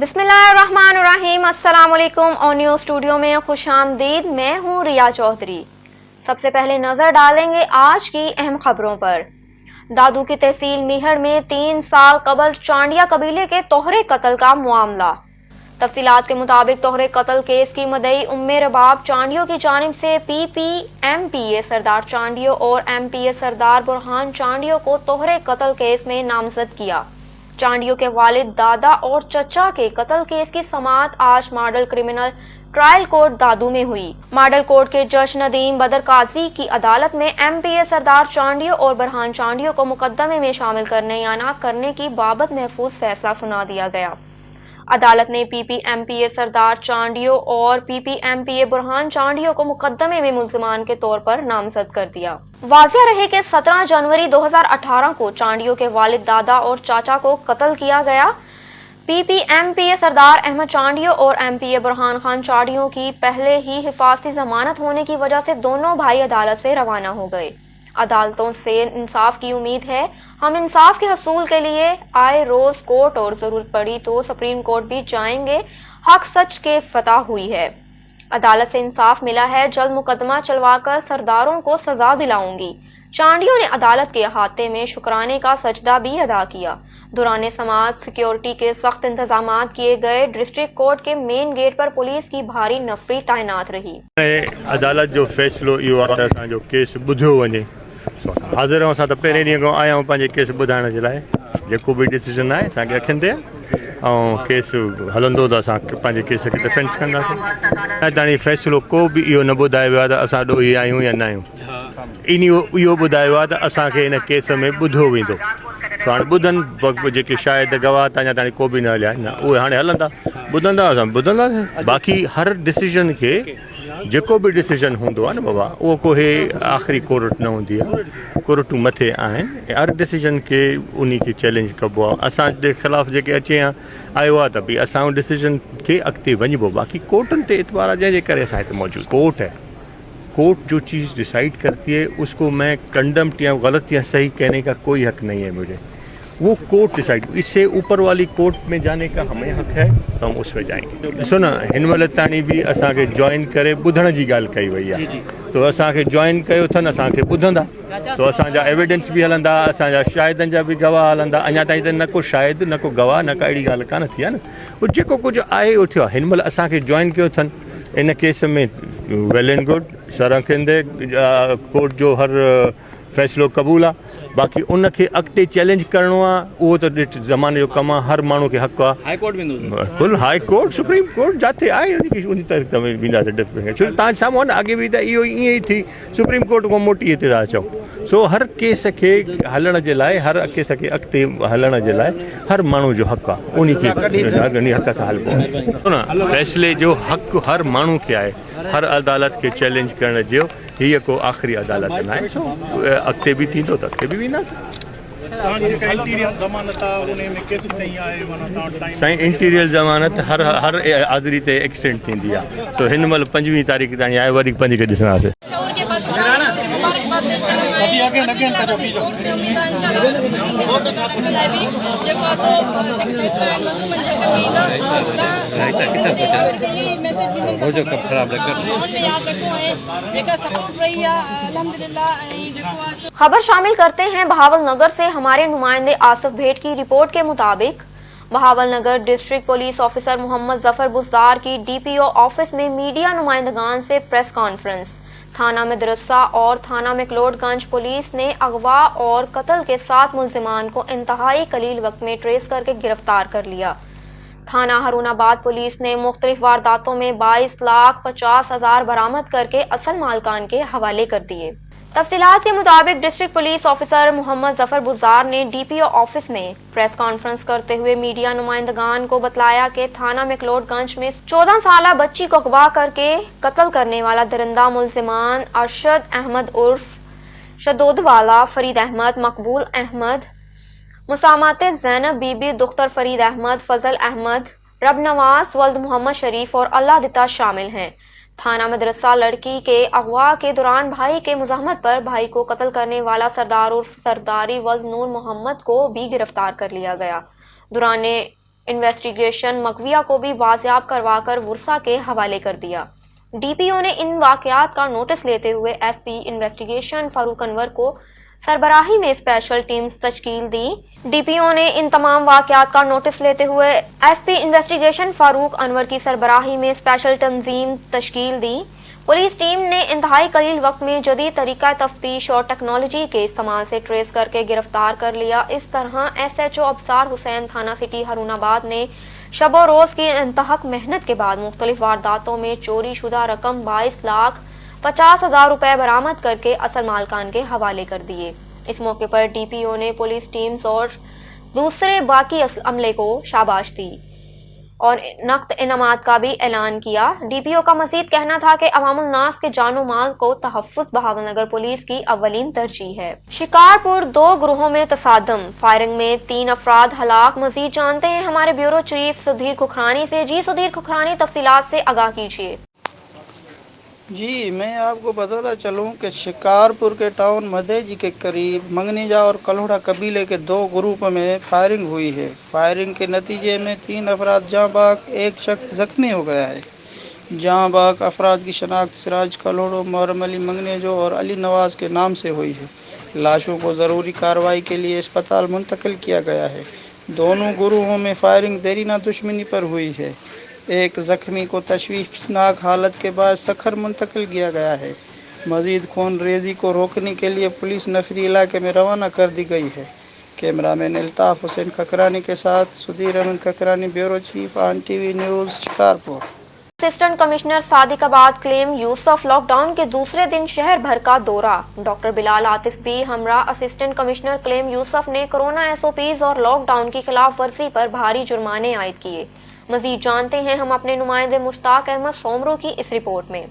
बिस्मिल्लाहिर्रहमानिर्रहीम। अस्सलाम वालेकुम। ऑनियो स्टूडियो में खुशामदीद। मैं हूँ रिया चौधरी। सबसे पहले नजर डालेंगे आज की अहम खबरों पर। दादू की तहसील मीहर में 3 साल कबल चांडिया कबीले के तोहरे कत्ल का मामला। तफसीलात के मुताबिक तोहरे कत्ल केस की मदई उम्मे रबाब चांडियो की जानिब से PPMPA सरदार चांडियो और MPA सरदार बुरहान चांडियो को तोहरे कत्ल केस में नामजद किया। चांडियो के वालिद, दादा और चचा के कत्ल केस की समाअत आज मॉडल क्रिमिनल ट्रायल कोर्ट दादू में हुई। मॉडल कोर्ट के जज नदीम बदर काजी की अदालत में MPA सरदार चांडियो और बुरहान चांडियो को मुकदमे में शामिल करने या न करने की बाबत महफूज फैसला सुना दिया गया। अदालत ने PPMPA सरदार चांडियो और PPMPA बुरहान चांडियो को मुकदमे में मुल्जिमान के तौर पर नामजद कर दिया। वाज़िया रहे कि 17 जनवरी 2018 को चांडियो के वालिद, दादा और चाचा को कत्ल किया गया। PPMPA सरदार अहमद चांडियो और MPA बुरहान खान चांडियो की पहले ही हिफाजती जमानत होने की वजह से दोनों भाई अदालत से रवाना हो गए। अदालतों से इंसाफ की उम्मीद है। हम इंसाफ के हसूल के लिए आए रोज कोर्ट और जरूरत पड़ी तो सुप्रीम कोर्ट भी जाएंगे। हक सच के फतह हुई है। अदालत से इंसाफ मिला है। जल्द मुकदमा चलवाकर सरदारों को सजा दिलाऊंगी। चांडियो ने अदालत के अहाते में शुक्राने का सजदा भी अदा किया। दौरान समाअत सिक्योरिटी के सख्त इंतजामात किए गए। डिस्ट्रिक्ट कोर्ट के मेन गेट पर पुलिस की भारी नफरी तैनात रही। अदालत जो फैसलो इहो आहे त असांजो केस ॿुधियो वञे। हाज़िर आहियूं असां त पहिरें ॾींहं खां आया आहियूं पंहिंजे केस ॿुधाइण जे लाइ। जेको बि डिसीजन आहे असांखे अखियुनि ते ऐं केस हलंदो त असां पंहिंजे केस खे डिफेंस कंदासीं। ऐं ताणी फैसलो को बि इहो न ॿुधायो वियो आहे त असां ॾोही आहियूं या न आहियूं। इहो ॿुधायो आहे त असांखे हिन केस में ॿुधो वेंदो। हाणे ॿुधनि जेके शायदि गवाह अञा ताईं को बि न हलिया न, उहे हाणे हलंदा, ॿुधंदा, असां ॿुधंदासीं। बाक़ी हर डिसीजन खे जेको बि डिसीजन हूंदो आहे न बाबा, उहो कोई आख़िरी कोर्ट न हूंदी आहे। कोर्टूं मथे आहिनि। हर डिसीजन खे उन खे चैलेंज कबो आहे। असांजे ख़िलाफ़ु जेके अचे आयो आहे त भई असां डिसीजन खे अॻिते वञिबो। बाक़ी कोर्टनि ते एतबार आहे जंहिंजे करे असां हिते मौजूदु। कोर्ट है, कोर्ट जो चीज़ डिसाइड करती है, उसको मैं कंडम्प्ट या गलत या सही कहने का कोई हक नहीं है मुझे। वो कोर्ट डिसाइड, इससे ऊपर वाली कोर्ट में जाने का हमें हक है तो हम उसमें जाएंगे। ॾिसो न, हिन महिल ताणी बि असांखे जॉइन करे ॿुधण जी ॻाल्हि कई वई आहे। तो असांखे जॉइन कयो अथनि, असांखे ॿुधंदा, तो असांजा एविडेंस बि हलंदा, असांजा शाहिदनि जा बि गवाह हलंदा। अञा ताईं त न को शाहिद, न को गवाह, न का अहिड़ी ॻाल्हि कान थी आहे न। उहो जेको कुझु आहे उहो थियो आहे। हिन महिल असांखे जॉइन कयो अथनि इन केस में, वेल एंड गुड। सरखंदे कोर्ट जो हर फैसलो क़बूल आहे। बाक़ी उनखे अॻिते चैलेंज करिणो आहे, उहो त ॾिठ ज़माने जो कमु आहे। हर माण्हू खे हक़ु आहे। हाई कोर्ट बिल्कुलु, हाई कोर्ट, सुप्रीम कोर्ट जिते आहे उन तारीख़ ते वेंदासीं। छो तव्हां साम्हूं आहे न, अॻे बि त इहो ईअं ई थी, सुप्रीम कोर्ट खां मोटी हिते था अचूं। सो हर केस खे हलण जे लाइ, हर केस खे अॻिते हलण जे लाइ हर माण्हू जो हक़ु आहे। उन हक़ सां हलिबो आहे। फ़ैसिले जो हक़ु हर माण्हू खे आहे। हर अदालत खे चैलेंज करण जो हीअ को आख़िरी अदालत न आहे। सो अॻिते बि थींदो त अॻिते बि वेंदासीं। साईं, इंटीरियर ज़मानत हर हाज़िरी ते एक्सटेंड थींदी आहे। सो हिन महिल 5वीं तारीख़ ताईं आहे, वरी 5 खे ॾिसंदासीं। खबर शामिल करते हैं बहावलनगर से। हमारे नुमाइंदे आसिफ भेट की रिपोर्ट के मुताबिक Bahawalnagar district police officer Mohammad Zafar Buzdar की DPO ऑफिस में मीडिया नुमाइंदगान से प्रेस कॉन्फ्रेंस। थाना मदरसा और थाना मैक्लोडगंज पुलिस ने अगवा और कत्ल के 7 मुल्जिमान को इंतहाई कलील वक्त में ट्रेस करके गिरफ्तार कर लिया। थाना हरुणाबाद पुलिस ने मुख्तलिफ वारदातों में 22,50,000 बरामद करके असल मालकान के हवाले कर दिए। तफसीलात के मुताबिक district police officer Mohammad Zafar Buzdar ने DPO ऑफिस में प्रेस कॉन्फ्रेंस करते हुए मीडिया नुमाइंदगान को बतलाया कि थाना मैक्लोडगंज में 14 साला बच्ची को अगवा करके कत्ल करने वाला दरिंदा मुल्जिमान अरशद अहमद उर्फ शदोदवाला, फरीद अहमद, मकबूल अहमद, मुसामत ज़ैनब बीबी, दुख्तर फरीद अहमद, फजल अहमद, रब नवाज, वल्द मोहम्मद शरीफ और अल्लाह दिता शामिल हैं। थाना मदरसा लड़की के अगवा के दौरान भाई के मुज़ाहमत पर भाई को कत्ल करने वाला सरदार उर्फ सरदारी वल्द नूर मोहम्मद को भी गिरफ्तार कर लिया गया। दौरान انویسٹیگیشن مغویہ کو بھی بازیاب کروا کر ورثہ کے حوالے کر دیا۔ ڈی پی او نے ان واقعات کا نوٹس لیتے ہوئے ایس پی انویسٹیگیشن فاروق انور کو سربراہی میں اسپیشل ٹیمز تشکیل دی۔ ڈی پی او نے ان تمام واقعات کا نوٹس لیتے ہوئے ایس پی انویسٹیگیشن فاروق انور کی سربراہی میں اسپیشل تنظیم تشکیل دی۔ پولیس ٹیم نے انتہائی قلیل وقت میں جدید طریقہ تفتیش اور ٹیکنالوجی کے استعمال سے ٹریس کر کے گرفتار کر لیا۔ اس طرح ایس ایچ او ابصار حسین تھانہ سٹی ہارون آباد نے شب و روز کی انتہک محنت کے بعد مختلف وارداتوں میں چوری شدہ رقم 22,50,000 روپے برآمد کر کے اصل مالکان کے حوالے کر دیے۔ اس موقع پر ڈی پی او نے پولیس ٹیمز اور دوسرے باقی عملے کو شاباش دی اور نقد انعامات کا بھی اعلان کیا۔ ڈی پی او کا مزید کہنا تھا کہ عوام الناس کے جان و مال کو تحفظ بہاول نگر پولیس کی اولین ترجیح ہے۔ شکارپور 2 گروہوں میں تصادم، فائرنگ میں 3 افراد ہلاک۔ مزید جانتے ہیں ہمارے بیورو چیف سدھیر کھکھرانی سے۔ جی سدھیر کھکھرانی، تفصیلات سے آگاہ کیجیے۔ جی میں آپ کو بتاتا چلوں کہ شکارپور کے ٹاؤن مدیجی کے قریب منگنیجا اور کلہوڑا قبیلے کے 2 گروپوں میں فائرنگ ہوئی ہے۔ فائرنگ کے نتیجے میں 3 افراد جاں بحق، 1 شخص زخمی ہو گیا ہے۔ جاں بحق افراد کی شناخت سراج کلہوڑو، محرم علی منگنیجو اور علی نواز کے نام سے ہوئی ہے۔ لاشوں کو ضروری کارروائی کے لیے اسپتال منتقل کیا گیا ہے۔ دونوں گروہوں میں فائرنگ دیرینہ دشمنی پر ہوئی ہے۔ ایک زخمی کو تشویشناک حالت کے بعد سکھر منتقل کیا گیا ہے۔ مزید خون ریزی کو روکنے کے لیے پولیس نفری علاقے میں روانہ کر دی گئی ہے۔ کیمرہ مین الطاف حسین کھکھرانی کے ساتھ Sudhir Ahmed Khakhrani, bureau chief on T V news, Shikarpur. Assistant commissioner Sadiqabad Kaleem Yusuf lock down کے دوسرے دن شہر بھر کا دورہ۔ ڈاکٹر بلال عاطف بھی ہمراہ اسسٹنٹ کمشنر کلیم یوسف نے کورونا ایس او پیز اور لاک ڈاؤن کی خلاف ورزی پر بھاری جرمانے عائد کیے۔ مزید جانتے ہیں ہم اپنے نمائندے مشتاق احمد سومرو کی اس رپورٹ میں۔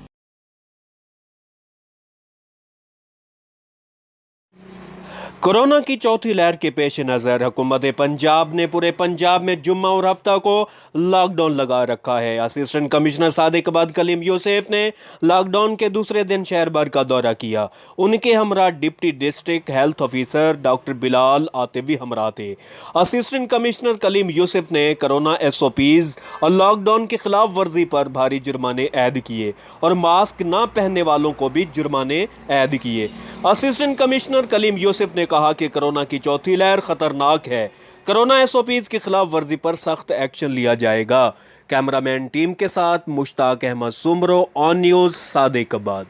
کورونا کی چوتھی لہر کے پیش نظر حکومت پنجاب نے پورے پنجاب میں جمعہ اور ہفتہ کو لاک ڈاؤن لگا رکھا ہے۔ Assistant commissioner Sadiqabad Kaleem Yousuf نے لاک ڈاؤن کے دوسرے دن شہر بھر کا دورہ کیا۔ ان کے ہمراہ deputy district health officer doctor Bilal Atif بھی ہمراہ تھے۔ اسسٹنٹ کمشنر کلیم یوسف نے کورونا ایس او پیز اور لاک ڈاؤن کی خلاف ورزی پر بھاری جرمانے عائد کیے اور ماسک نہ پہننے والوں کو بھی جرمانے عائد کیے۔ اسسٹنٹ کمشنر کلیم یوسف نے کہا کہ کورونا کی چوتھی لہر خطرناک ہے۔ کورونا ایس او پیز کی خلاف ورزی پر سخت ایکشن لیا جائے گا۔ کیمرہ مین ٹیم کے ساتھ مشتاق احمد سومرو، آن نیوز، صادق آباد۔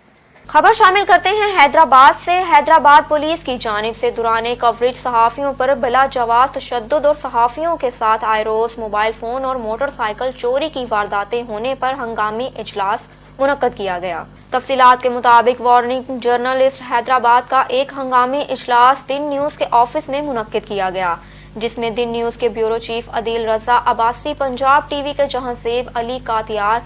خبر شامل کرتے ہیں حیدرآباد سے۔ حیدرآباد پولیس کی جانب سے دوران کوریج صحافیوں پر بلا جواز تشدد اور صحافیوں کے ساتھ آئے روز موبائل فون اور موٹر سائیکل چوری کی وارداتیں ہونے پر ہنگامی اجلاس منعقد کیا گیا۔ تفصیلات کے مطابق وارننگ جرنلسٹ حیدرآباد کا ایک ہنگامی اجلاس دن نیوز کے آفس میں منعقد کیا گیا، جس میں دن نیوز کے بیورو چیف عدیل رضا عباسی، پنجاب ٹی وی کے جہاں زیب علی کاتیار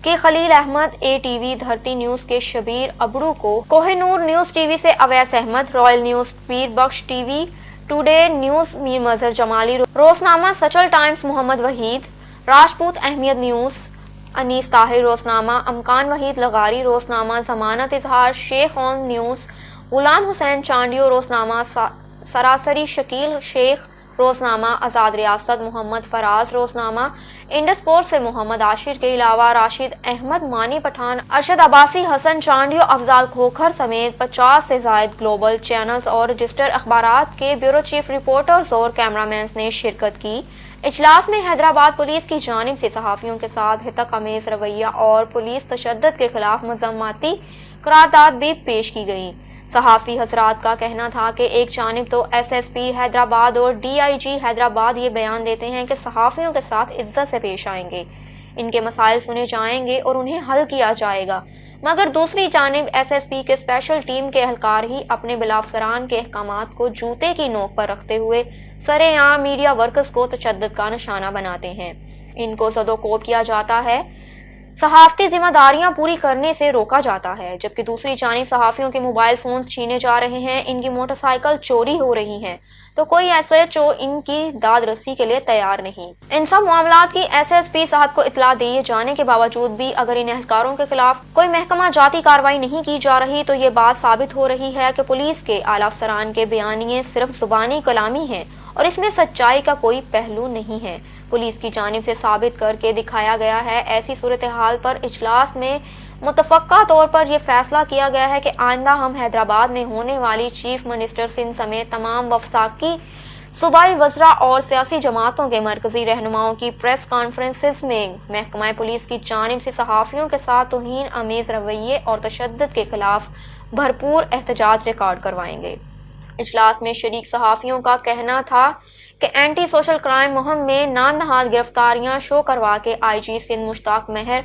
کے خلیل احمد، اے ٹی وی دھرتی نیوز کے شبیر ابڑو کو، Koh Noor news T V سے اویس احمد، رائل نیوز پیر بخش ٹی وی، ٹوڈے نیوز میر مظہر جمالی، روزنامہ سچل ٹائمز محمد وحید، راجپوت احمد نیوز انیس طاہر، روزنامہ امکان وحید لغاری، روزنامہ ضمانت اظہار شیخ آن نیوز غلام حسین چانڈیو، روزنامہ سراسری شکیل شیخ، روزنامہ آزاد ریاست محمد فراز، روزنامہ انڈسپورٹ سے محمد عاشر کے علاوہ راشد احمد، مانی پٹھان، ارشد عباسی، حسن چانڈیو، افضال کھوکھر سمیت 50 سے زائد گلوبل چینلز اور رجسٹرڈ اخبارات کے بیورو چیف رپورٹرز اور کیمرہ مینز نے شرکت کی۔ اجلاس میں حیدرآباد پولیس کی جانب سے صحافیوں کے ساتھ ہتک آمیز رویہ اور پولیس تشدد کے خلاف مذمتی قرارداد بھی پیش کی گئی۔ صحافی حضرات کا کہنا تھا کہ ایک جانب تو ایس ایس پی حیدرآباد اور ڈی آئی جی حیدرآباد یہ بیان دیتے ہیں کہ صحافیوں کے ساتھ عزت سے پیش آئیں گے، ان کے مسائل سنے جائیں گے اور انہیں حل کیا جائے گا، مگر دوسری جانب ایس ایس پی کے اسپیشل ٹیم کے اہلکار ہی اپنے بلافسران کے احکامات کو جوتے کی نوک پر رکھتے ہوئے سرے عام میڈیا ورکرز کو تشدد کا نشانہ بناتے ہیں، ان کو زد و کوب کیا جاتا ہے، صحافتی ذمہ داریاں پوری کرنے سے روکا جاتا ہے، جبکہ دوسری جانب صحافیوں کے موبائل فونز چھینے جا رہے ہیں، ان کی موٹر سائیکل چوری ہو رہی ہیں، تو کوئی ایس ایچ او ان کی داد رسی کے لیے تیار نہیں۔ ان سب معاملات کی ایس ایس پی صاحب کو اطلاع دیے جانے کے باوجود بھی اگر ان اہلکاروں کے خلاف کوئی محکمہ جاتی کارروائی نہیں کی جا رہی تو یہ بات ثابت ہو رہی ہے کہ پولیس کے اعلیٰ افسران کے بیانیے صرف زبانی کلامی ہیں اور اس میں سچائی کا کوئی پہلو نہیں ہے۔ पुलिस की जानिब से साबित करके दिखाया गया है। ऐसी सूरत हाल पर इजलास में मुतफ़क्का तौर पर यह फैसला किया गया है कि आइंदा हम हैदराबाद में होने वाली चीफ मिनिस्टर सिंध समेत तमाम वफाकी सूबाई वज़रा और सियासी जमातों के मरकजी रहनुमाओं की प्रेस कॉन्फ्रेंसेस में महकमा पुलिस की जानिब से सहाफ़ियों के साथ तौहीन आमेज़ रवैये और तशद्दुद के खिलाफ भरपूर एहतजाज रिकॉर्ड करवाएंगे। इजलास में शरीक सहाफ़ियों का कहना था कि एंटी सोशल क्राइम मुहिम में नाम नहाद गिरफ्तारियां शो करवा के IG सिंध मुश्ताक महर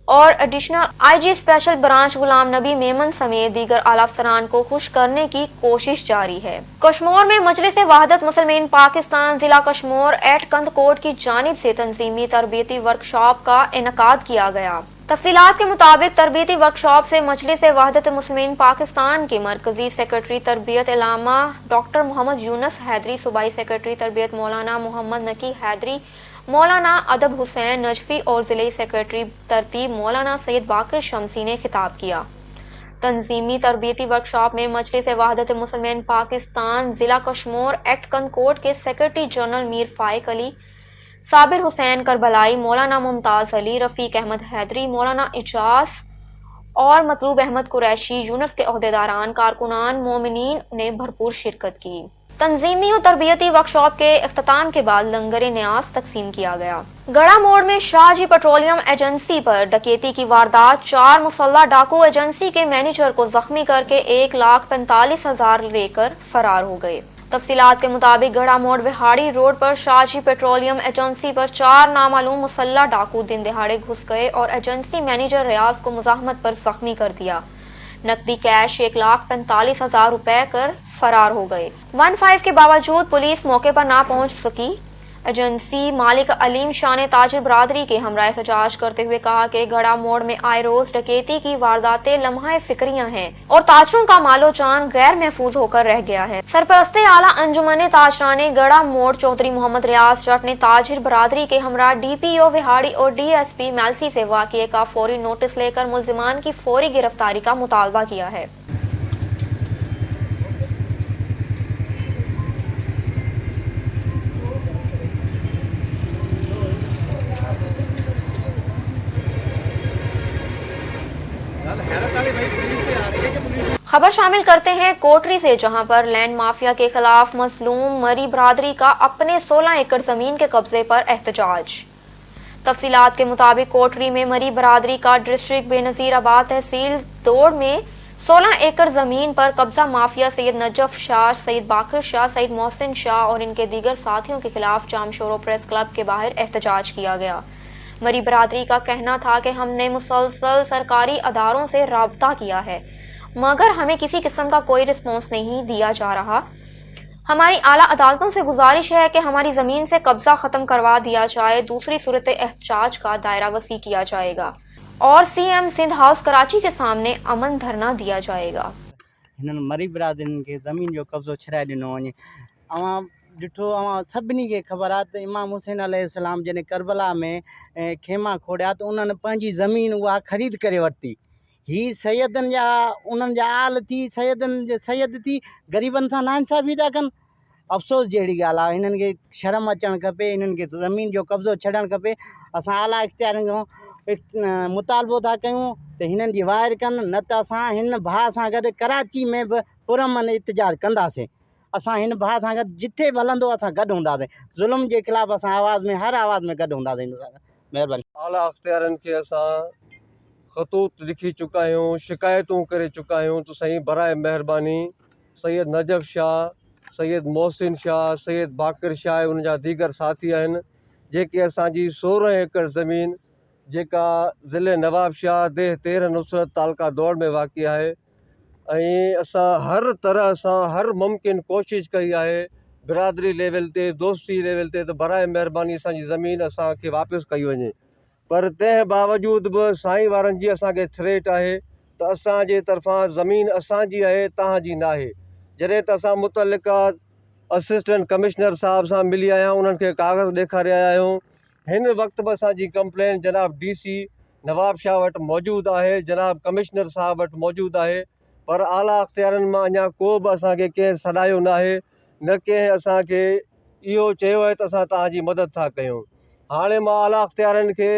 और additional IG special branch Ghulam Nabi Memon समेत दीगर आला अफसरान को खुश करने की कोशिश जारी है। कश्मीर में मजलिस वहदत मुसलमान पाकिस्तान जिला कश्मीर एट कंदकोट की जानिब से तंजीमी तरबियती वर्कशॉप का इनकाद किया गया। तफसीलात के मुताबिक तरबियती वर्कशॉप से मजलिस वहदत मुसलमान पाकिस्तान के मरकजी सेक्रेटरी तरबियत इलामा डॉक्टर मोहम्मद यूनुस हैदरी, सूबाई सेक्रेटरी तरबियत मौलाना मोहम्मद नकी हैदरी, मौलाना अदब हुसैन नजफी और ज़िले सेक्रेटरी तरतीब मौलाना सैयद बाकर शमसी ने खिताब किया। तंजीमी तरबियती वर्कशॉप में मजलिस वहदत मुसलमान पाकिस्तान जिला कश्मीर एक्ट कंदकोट के सेक्रेटरी जनरल मीर फाइक अली, साबिर हुसैन करबलाई, मौलाना मुमताज़ अली, रफ़ीक अहमद हैदरी, मौलाना इजाज और मतलूब अहमद कुरैशी, यूनुस के अहदेदारान, कारकुनान, मोमिनीन ने भरपूर शिरकत की। तंजीमी और तरबियती वर्कशॉप के इख्तिताम के बाद लंगर न्याज तकसीम किया गया। गड़ा मोड़ में शाहजी पेट्रोलियम एजेंसी पर डकैती की वारदात, 4 मुसल्लह डाकू एजेंसी के मैनेजर को जख्मी करके 1,45,000 लेकर फरार हो गए। तफसीलात के मुताबिक गड़ा मोड़ विहाड़ी रोड पर शाहजी पेट्रोलियम एजेंसी पर 4 नामालूम मुसल्लह डाकू दिन दिहाड़े घुस गए और एजेंसी मैनेजर रियाज को मुजाहमत पर जख्मी कर दिया। नकदी कैश 1,45,000 रुपए कर फरार हो गए। 15 के बावजूद पुलिस मौके पर ना पहुंच सकी। एजेंसी मालिक अलीम शाह ने ताजिर बरादरी के हमरा एहतजाज करते हुए कहा कि गड़ा मोड़ में आए रोज डकैती की वारदातें लम्हा फिक्रियां हैं और ताजरों का मालो जान गैर महफूज होकर रह गया है। सरपरस्ते आला अंजुमन ताजराने गड़ा मोड़ चौधरी मोहम्मद रियाज जट ने ताजिर बरादरी के हमरा DPO विहाड़ी और DSP मैलसी से वाक़ये का फौरी नोटिस लेकर मुल्जिमान की फौरी गिरफ्तारी का मुतालबा किया है। खबर शामिल करते हैं कोटरी से, जहां पर लैंड माफिया के खिलाफ मजलूम मरी बरादरी का अपने 16 एकड़ जमीन के कब्जे पर एहतजाज। तफसीलात के मुताबिक कोटरी में मरी बरादरी का डिस्ट्रिक्ट बेनजीर आबाद तहसील दौड़ में 16 एकड़ जमीन पर कब्जा माफिया सैयद नजफ शाह, सैयद बाकर शाह, सैयद मोहसिन शाह और इनके दीगर साथियों के खिलाफ जामशोरो प्रेस क्लब के बाहर एहतजाज किया गया। मरी बरादरी का कहना था कि हमने मुसलसल सरकारी अदारों से राब्ता किया है मगर हमें किसी किस्म का कोई रिस्पॉन्स नहीं दिया जा रहा। हमारी आला अदालतों से गुजारिश है कि हमारी ज़मीन से कब्जा ख़त्म करवा दिया जाए, दूसरी सूरत एहतजाज का दायरा वसी किया जाएगा और CM सिंध हाउस कराची के सामने अमन धरना दिया जाएगा। मरी बिरादरनि खे ज़मीन जो कब्ज़ो छॾाए ॾिनो वञे। अवां ॾिठो, अवां सभिनी खे ख़बर आहे त इमाम हुसैन अलैहिस्सलाम जॾहिं करबला में खेमा खोड़िया त उन्हनि पंहिंजी ज़मीन उहा ख़रीद करे वरिती। ही सैयदनि जा उन्हनि जा आल थी, सैयद थी ग़रीबनि सां नाइंसाफ़ी था कनि। अफ़सोस जहिड़ी ॻाल्हि आहे। हिननि खे शर्म अचणु खपे, हिननि खे ज़मीन जो कब्ज़ो छॾणु खपे। असां आला इख़्तियारनि खां मुतालबो था कयूं त हिननि जी वाइर कनि, न त असां हिन भाउ सां गॾु कराची में बि पुरअमन इतिजाज कंदासीं। असां हिन भाउ सां गॾु जिथे बि हलंदो असां गॾु हूंदासीं। ज़ुल्म जे ख़िलाफ़ असां आवाज़ में हर आवाज़ में गॾु हूंदासीं। महिरबानी। आला इख़्तियारनि खे असां ख़तूत लिखी चुका आहियूं, शिकायतूं करे चुका आहियूं त साईं बराए महिरबानी सैयद नजफ शाह, सैयद मोहसिन शाह, सैयद बाकर शाह, उन जा दीगर साथी आहिनि जेके असांजी 16 एकड़ ज़मीन जेका ज़िले नवाब शाह देह 13 नुसरत तालका दौड़ में वाक़ई आहे, ऐं असां हर तरह सां हर मुमकिन कोशिशि कई आहे बिरादरी लेवल ते, दोस्ती लेवल ते, त बराए महिरबानी असांजी ज़मीन असांखे वापसि कई वञे। पर तंहिं बावजूद बि साईं वारनि जी असांखे थ्रेट आहे त असांजे तरफ़ां ज़मीन असांजी आहे, तव्हांजी न आहे। जॾहिं त असां मुतलिका असिस्टेंट कमिश्नर साहिब सां मिली आया आहियूं, उन्हनि खे कागज़ ॾेखारिया आहियूं। हिन वक़्त बि असांजी कंप्लेन जनाब DC नवाब शाह वटि मौजूदु आहे, जनाब कमिश्नर साहिब वटि मौजूदु आहे, पर आला इख़्तियारनि मां अञा को बि असांखे कंहिं सॾायो न आहे, न कंहिं असांखे इहो चयो आहे त असां तव्हांजी मदद था कयूं। हाणे मां आला अख्तियारनि खे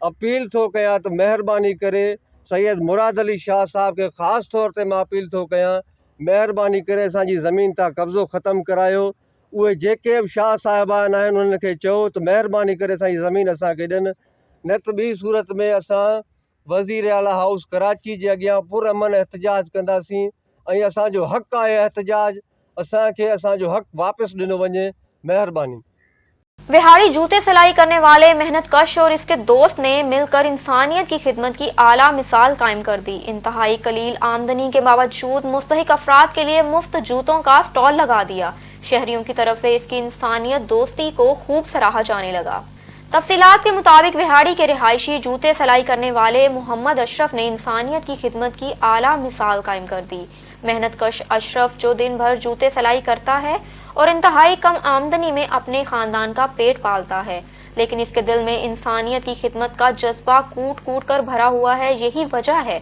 अपील थो कयां त महिरबानी करे सैयद मुराद अली शाह साहब खे ख़ासि तौर ते मां अपील थो कयां, महिरबानी करे असांजी ज़मीन तां कब्ज़ो ख़तमु करायो। उहे जेके बि शाह साहिबान आहिनि उन्हनि खे चयो त महिरबानी करे असांजी ज़मीन असांखे ॾियनि, न त ॿी सूरत में असां वज़ीर आला हाउस कराची जे अॻियां पुरअमन एहतजाज कंदासीं ऐं असांजो हक़ आहे एहतजाज, असांखे असांजो हक़ वापसि ॾिनो वञे। महिरबानी। विहाड़ी जूते सिलाई करने वाले मेहनत कश और इसके दोस्त ने मिलकर इंसानियत की खिदमत की आला मिसाल कायम कर दी। इंतहाई कलील आमदनी के बावजूद मुस्तहिक अफराद के लिए मुफ्त जूतों का स्टॉल लगा दिया। शहरियों की तरफ से इसकी इंसानियत दोस्ती को खूब सराहा जाने लगा। तफसीलात के मुताबिक विहाड़ी के रिहायशी जूते सिलाई करने वाले मोहम्मद अशरफ ने इंसानियत की खिदमत की आला मिसाल कायम कर दी। मेहनत कश अशरफ जो दिन भर जूते सिलाई करता है और इंतहाई कम आमदनी में अपने खानदान का पेट पालता है, लेकिन इसके दिल में इंसानियत की खिदमत का जज्बा कूट कूट कर भरा हुआ है। यही वजह है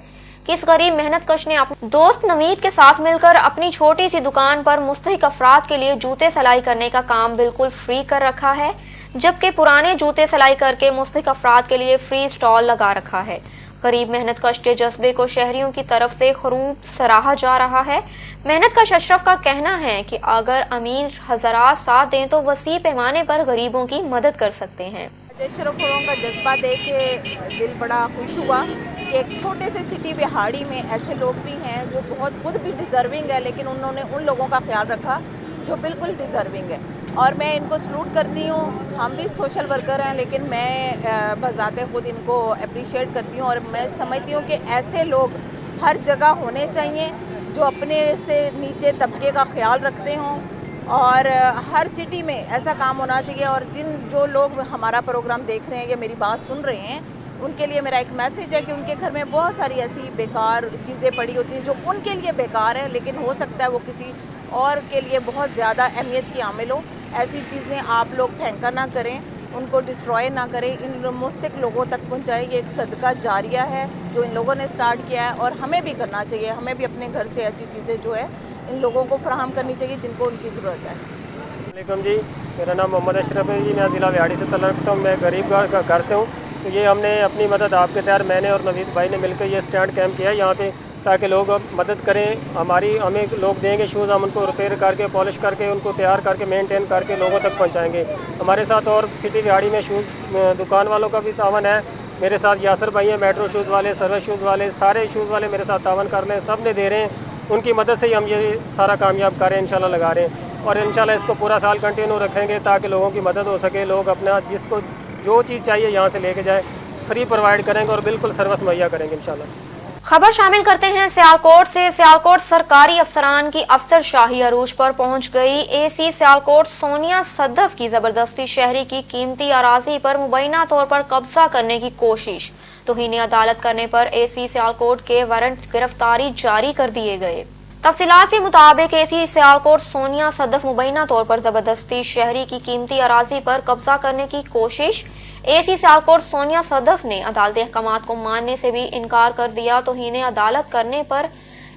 कि इस गरीब मेहनत कश ने अपने दोस्त नवीद के साथ मिलकर अपनी छोटी सी दुकान पर मुस्तहिक अफराद के लिए जूते सिलाई करने का काम बिल्कुल फ्री कर रखा है, जबकि पुराने जूते सिलाई करके मुस्तहिक अफराद के लिए फ्री स्टॉल लगा रखा है। गरीब मेहनत कश के जज्बे को शहरियों की तरफ से खूब सराहा जा रहा है। मेहनत कश अशरफ का कहना है कि अगर अमीर हजरात साथ दें तो वसी पैमाने पर गरीबों की मदद कर सकते हैं। अशरफ औरों का जज्बा देख के दिल बड़ा खुश हुआ कि एक छोटे से सिटी बिहाड़ी में ऐसे लोग भी हैं जो बहुत खुद भी डिज़र्विंग है, लेकिन उन्होंने उन लोगों का ख्याल रखा जो बिल्कुल डिज़र्विंग है, और मैं इनको सलूट करती हूँ। हम भी सोशल वर्कर हैं, लेकिन मैं बज़ाते खुद इनको अप्रिशिएट करती हूँ, और मैं समझती हूँ कि ऐसे लोग हर जगह होने चाहिए जो अपने से नीचे तबके का ख्याल रखते हों, और हर सिटी में ऐसा काम होना चाहिए। और जो लोग हमारा प्रोग्राम देख रहे हैं या मेरी बात सुन रहे हैं, उनके लिए मेरा एक मैसेज है कि उनके घर में बहुत सारी ऐसी बेकार चीज़ें पड़ी होती हैं जो उनके लिए बेकार हैं, लेकिन हो सकता है वो किसी और के लिए बहुत ज़्यादा अहमियत की हामिल हो। ऐसी चीज़ें आप लोग फेंका ना करें, उनको डिस्ट्रॉय ना करें, इन मुस्तक लोगों तक पहुंचाएं। ये एक सदका जारिया है जो इन लोगों ने स्टार्ट किया है, और हमें भी करना चाहिए। हमें भी अपने घर से ऐसी चीज़ें जो है इन लोगों को फराहम करनी चाहिए जिनको उनकी ज़रूरत है। वालेकुम जी, मेरा नाम मोहम्मद अशरफ है जी, मैं ज़िला विहाड़ी से तल्लुक़ रखता हूँ। मैं गरीब घर से हूँ, तो ये हमने अपनी मदद आपके तहत मैंने और नवीद भाई ने मिलकर ये स्टैंड कैंप किया है यहाँ पे, ताकि लोग मदद करें। हमें लोग देंगे शूज़, हम उनको रिपेयर करके पॉलिश करके उनको तैयार करके मेंटेन करके लोगों तक पहुँचाएँगे। हमारे साथ और सिटी विहाड़ी में शूज़ दुकान वालों का भी तावन है। मेरे साथ यासर भाई हैं, मेट्रो शूज़ वाले, सर्विस शूज़ वाले, सारे शूज़ वाले मेरे साथ तावन कर रहे हैं, सब ने दे रहे हैं। उनकी मदद से ही हम ये सारा कामयाब कर रहे हैं, इंशाल्लाह लगा रहे हैं, और इंशाल्लाह इसको पूरा साल कंटिन्यू रखेंगे ताकि लोगों की मदद हो सके। लोग अपना जिसको जो चीज़ चाहिए यहाँ से लेके जाए, फ्री प्रोवाइड करेंगे और बिल्कुल सर्विस मुहैया करेंगे इंशाल्लाह। खबर शामिल करते हैं सियालकोट से। सियालकोट सरकारी अफसरान की अफसर शाही अरूज पर पहुंच गई। एसी सियालकोट सोनिया सदफ की जबरदस्ती शहरी की कीमती अराजी पर मुबैना तौर पर कब्जा करने की कोशिश। तौहीन अदालत करने पर एसी सियालकोट के वारंट गिरफ्तारी जारी कर दिए गए। तफसीलात के मुताबिक एसी सियालकोट सोनिया सदफ मुबैना तौर पर जबरदस्ती शहरी की कीमती अराजी पर कब्जा करने की कोशिश। एसी सियालकोट सोनिया सदफ ने अदालती अहकामात को मानने से भी इनकार कर दिया। तौहीन अदालत करने पर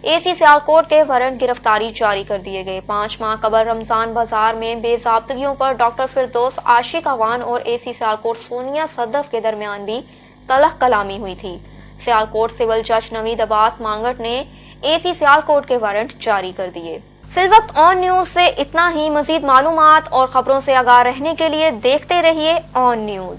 एसी सियालकोट के वारंट गिरफ्तारी जारी कर दिए गए। 5 माह कबल रमजान बाजार में बेज़ाब्तगियों पर डॉक्टर फिरदौस आशिक अवान और एसी सियालकोट सोनिया सदफ के दरमियान भी तलख कलामी हुई थी। सियालकोट सिविल जज नवीद अब्बास मांगट ने एसी सियालकोट के वारंट जारी कर दिए। फिलवक्त ऑन न्यूज से इतना ही। मजीद मालूमात और खबरों से आगाह रहने के लिए देखते रहिए ऑन न्यूज।